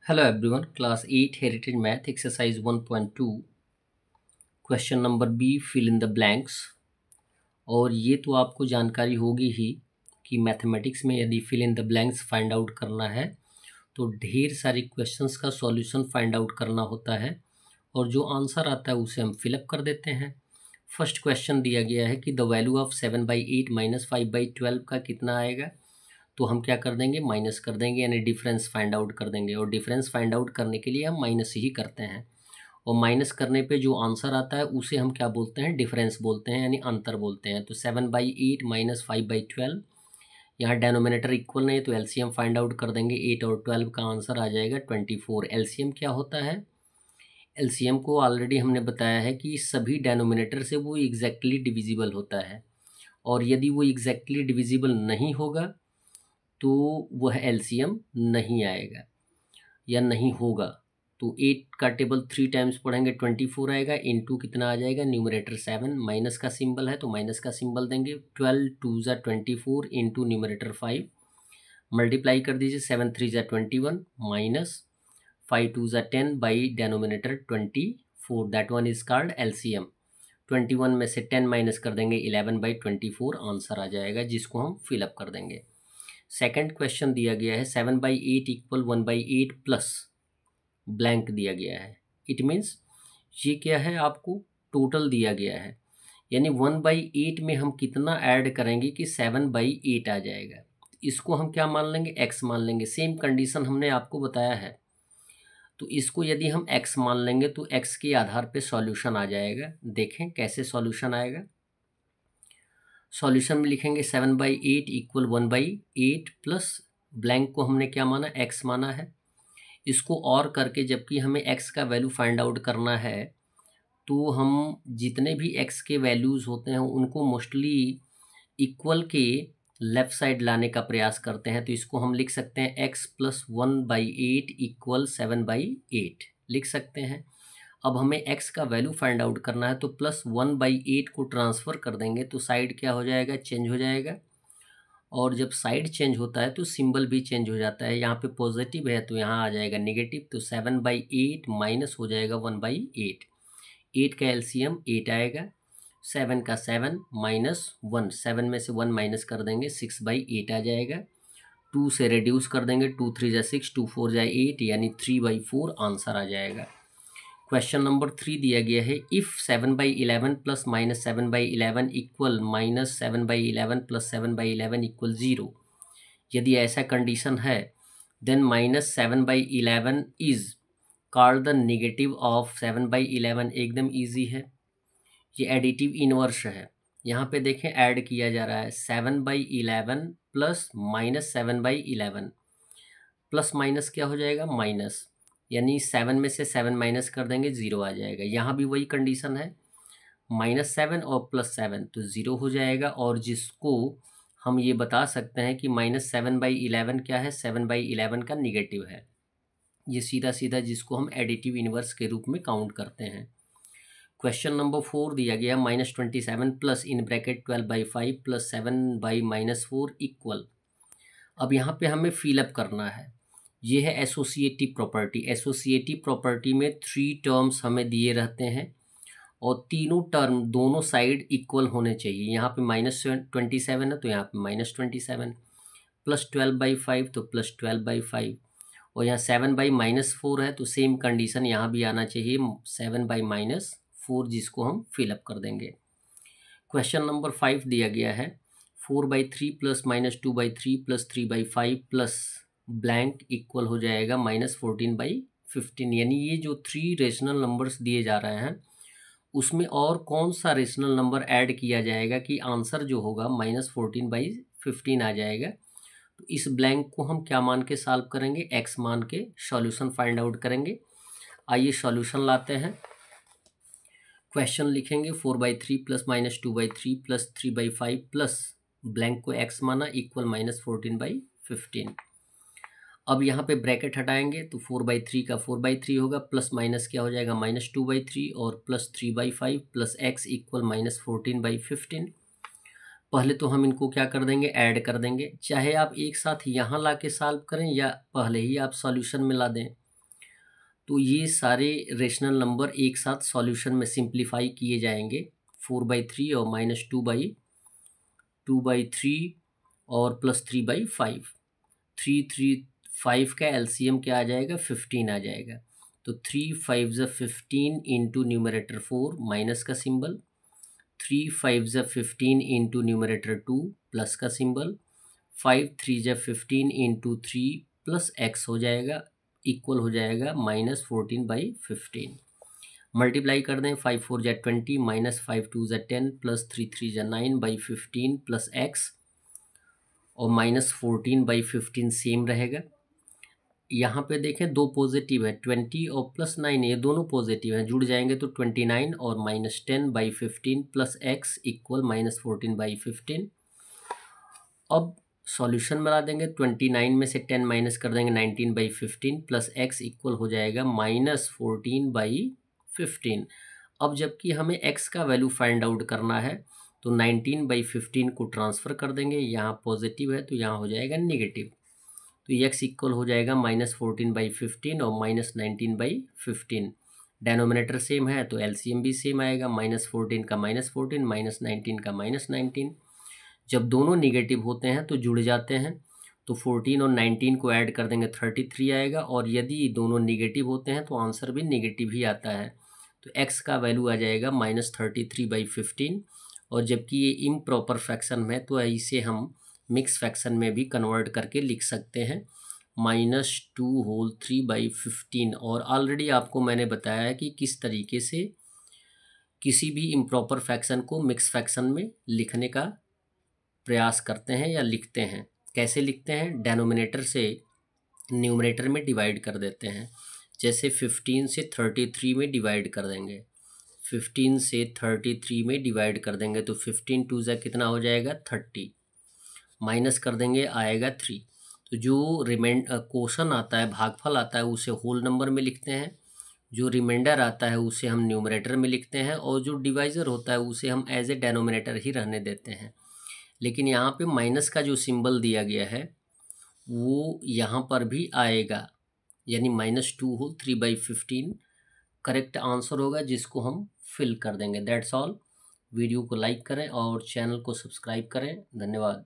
Hello everyone, class 8 Heritage Math exercise 1.2 question number B fill in the blanks. और ये तो आपको जानकारी होगी ही कि मैथमेटिक्स में यदि fill in the blanks find out करना है तो ढेर सारी क्वेश्चंस का सॉल्यूशन फाइंड आउट करना होता है और जो आंसर आता है उसे हम फिलअप कर देते हैं। फर्स्ट क्वेश्चन दिया गया है कि द वैल्यू ऑफ 7/8 माइनस 5/12 का कितना आएगा। तो हम क्या कर देंगे, माइनस कर देंगे, यानी डिफरेंस फाइंड आउट कर देंगे। और डिफरेंस फाइंड आउट करने के लिए हम माइनस ही करते हैं और माइनस करने पे जो आंसर आता है उसे हम क्या बोलते हैं, डिफरेंस बोलते हैं, यानी अंतर बोलते हैं। तो 7/8 माइनस 5/12, यहाँ डेनोमिनेटर इक्वल नहीं है तो एलसीएम फाइंड आउट कर देंगे। 8 और 12 का आंसर आ जाएगा 24। एलसीएम क्या होता है, एलसीएम को ऑलरेडी हमने बताया है कि सभी डेनोमिनेटर से वो एग्जैक्टली डिविजिबल होता है और यदि वो एग्जैक्टली डिविजिबल नहीं होगा तो वह एलसीएम नहीं आएगा या नहीं होगा। तो 8 का टेबल 3 टाइम्स पढ़ेंगे 24 आएगा, इनटू कितना आ जाएगा, न्यूमरेटर 7, माइनस का सिंबल है तो माइनस का सिंबल देंगे। 12 2 ज़ा 24 इंटू न्यूमरेटर 5, मल्टीप्लाई कर दीजिए, 7 3 ज़ा 21 माइनस 5 2 ज़ा 10 by denominator 24, that one is called LCM. 21 में से 10 माइनस कर देंगे, 11/24 आंसर आ जाएगा, जिसको हम फिलअप कर देंगे। सेकंड क्वेश्चन दिया गया है 7/8 इक्वल 1/8 प्लस ब्लैंक दिया गया है। इट मीन्स ये क्या है, आपको टोटल दिया गया है, यानी 1/8 में हम कितना ऐड करेंगे कि 7/8 आ जाएगा। इसको हम क्या मान लेंगे, x मान लेंगे। सेम कंडीशन हमने आपको बताया है, तो इसको यदि हम x मान लेंगे तो x के आधार पे सॉल्यूशन आ जाएगा। देखें कैसे सॉल्यूशन आएगा। सॉल्यूशन में लिखेंगे 7/8 इक्वल 1/8 प्लस ब्लैंक को हमने क्या माना, x माना है। इसको और करके जबकि हमें x का वैल्यू फाइंड आउट करना है तो हम जितने भी x के वैल्यूज़ होते हैं उनको मोस्टली इक्वल के लेफ़्ट साइड लाने का प्रयास करते हैं। तो इसको हम लिख सकते हैं x + 1/8 इक्वल 7/8 लिख सकते हैं। अब हमें x का वैल्यू फाइंड आउट करना है तो +1/8 को ट्रांसफ़र कर देंगे तो साइड क्या हो जाएगा, चेंज हो जाएगा। और जब साइड चेंज होता है तो सिंबल भी चेंज हो जाता है। यहाँ पे पॉजिटिव है तो यहाँ आ जाएगा नेगेटिव, तो 7/8 माइनस हो जाएगा 1/8। 8 का एलसीएम 8 आएगा, 7 का 7 माइनस 1, 7 में से 1 माइनस कर देंगे, 6/8 आ जाएगा। 2 से रिड्यूस कर देंगे, 2 3 ज़ा 6, 2 4 ज़ा 8, यानी 3/4 आंसर आ जाएगा। क्वेश्चन नंबर 3 दिया गया है, if 7/11 plus minus 7/11 equal minus 7/11 plus 7/11 equal 0। यदि ऐसा कंडीशन है then minus 7/11 is called the negative of 7/11। एकदम इजी है, ये एडिटिव इनवर्स है। यहाँ पे देखें ऐड किया जा रहा है 7/11 प्लस माइनस 7/11, प्लस माइनस क्या हो जाएगा, माइनस, यानी 7 में से 7 माइनस कर देंगे, 0 आ जाएगा। यहाँ भी वही कंडीशन है, -7 और +7 तो 0 हो जाएगा। और जिसको हम ये बता सकते हैं कि -7/11 क्या है, 7/11 का निगेटिव है। ये सीधा सीधा जिसको हम एडिटिव इनवर्स के रूप में काउंट करते हैं। क्वेश्चन नंबर 4 दिया गया, -27 plus in bracket 12/5 plus 7/-4 equal. अब यहाँ पे हमें फिलअप करना है। ये है एसोसिएटिव प्रॉपर्टी। एसोसिएटिव प्रॉपर्टी में 3 टर्म्स हमें दिए रहते हैं और तीनों टर्म दोनों साइड इक्वल होने चाहिए। यहाँ पे -27 है तो यहाँ पे -27, प्लस 12/5 तो प्लस 12/5, और यहाँ 7/-4 है तो सेम कंडीशन यहाँ भी आना चाहिए, 7/-4, जिसको हम फिलअप कर देंगे। क्वेश्चन नंबर 5 दिया गया है, 4/3 plus -2/3 plus 3/5 plus blank equal हो जाएगा -14/15। यानी ये जो 3 रेशनल नंबर्स दिए जा रहे हैं उसमें और कौन सा रेशनल नंबर ऐड किया जाएगा कि आंसर जो होगा -14/15 आ जाएगा। तो इस ब्लैंक को हम क्या मान के सॉल्व करेंगे, x मान के सॉल्यूशन फाइंड आउट करेंगे। आइए सॉल्यूशन लाते हैं। क्वेश्चन लिखेंगे 4/3 प्लस -2/3 प्लस 3/5 प्लस ब्लैंक को x माना इक्वल -14/15। अब यहाँ पे ब्रैकेट हटाएंगे तो 4/3 का 4/3 होगा, प्लस माइनस क्या हो जाएगा, -2/3 और प्लस 3/5 प्लस x इक्वल -14/15। पहले तो हम इनको क्या कर देंगे, ऐड कर देंगे। चाहे आप एक साथ यहाँ ला के सॉल्व करें या पहले ही आप सॉल्यूशन में ला दें, तो ये सारे रेशनल नंबर एक साथ सॉल्यूशन में सिंप्लीफाई किए जाएंगे। 4/3 और माइनस 2/3 और प्लस 3/5। 3 3 5 का एलसीएम क्या आ जाएगा, 15 आ जाएगा। तो 3 5 ज़ा 15 इंटू न्यूमरेटर 4 माइनस का सिंबल, 3 5 ज़ा 15 इंटू न्यूमरेटर 2 प्लस का सिंबल, 5 3 ज़ा 15 इंटू 3 प्लस एक्स हो जाएगा, इक्वल हो जाएगा -14/15। मल्टीप्लाई कर दें, 5 4 ज़ा 20 माइनस 5 2 ज़ा 10 प्लस 3 3 ज़ा 9/15 प्लस एक्स और -14/15 सेम रहेगा। यहाँ पे देखें दो पॉजिटिव है, 20 और प्लस 9, ये दोनों पॉजिटिव हैं, जुड़ जाएंगे तो 29 और -10/15 प्लस एक्स इक्वल -14/15। अब सॉल्यूशन बना देंगे, 29 में से 10 माइनस कर देंगे, 19/15 प्लस एक्स इक्वल हो जाएगा -14/15। अब जबकि हमें x का वैल्यू फाइंड आउट करना है तो 19/15 को ट्रांसफ़र कर देंगे, यहाँ पॉजिटिव है तो यहाँ हो जाएगा नेगेटिव, तो x इक्वल हो जाएगा -14/15 और -19/15। डेनोमिनेटर सेम है तो एलसीएम भी सेम आएगा, -14 का -14 -19 का -19। जब दोनों निगेटिव होते हैं तो जुड़ जाते हैं, तो 14 और 19 को ऐड कर देंगे 33 आएगा, और यदि दोनों निगेटिव होते हैं तो आंसर भी निगेटिव ही आता है। तो x का वैल्यू आ जाएगा -33/15। और जबकि ये इम्प्रॉपर फ्रैक्शन में है तो इसे हम मिक्स फ्रैक्शन में भी कन्वर्ट करके लिख सकते हैं, -2/3/15। और ऑलरेडी आपको मैंने बताया है कि किस तरीके से किसी भी इम्प्रॉपर फ्रैक्शन को मिक्स फ्रैक्शन में लिखने का प्रयास करते हैं या लिखते हैं। कैसे लिखते हैं, डेनोमिनेटर से न्यूमरेटर में डिवाइड कर देते हैं। जैसे 15 से 33 में डिवाइड कर देंगे, 15 से 33 में डिवाइड कर देंगे तो 15 2 ज़ा कितना हो जाएगा 30, माइनस कर देंगे आएगा 3। तो जो क्वोशन आता है, भागफल आता है, उसे होल नंबर में लिखते हैं, जो रिमाइंडर आता है उसे हम न्यूमरेटर में लिखते हैं, और जो डिवाइज़र होता है उसे हम एज ए डेनोमिनेटर ही रहने देते हैं। लेकिन यहाँ पे माइनस का जो सिंबल दिया गया है वो यहाँ पर भी आएगा, यानी -2/3/15 करेक्ट आंसर होगा, जिसको हम फिल कर देंगे। That's all. वीडियो को लाइक करें और चैनल को सब्सक्राइब करें। धन्यवाद।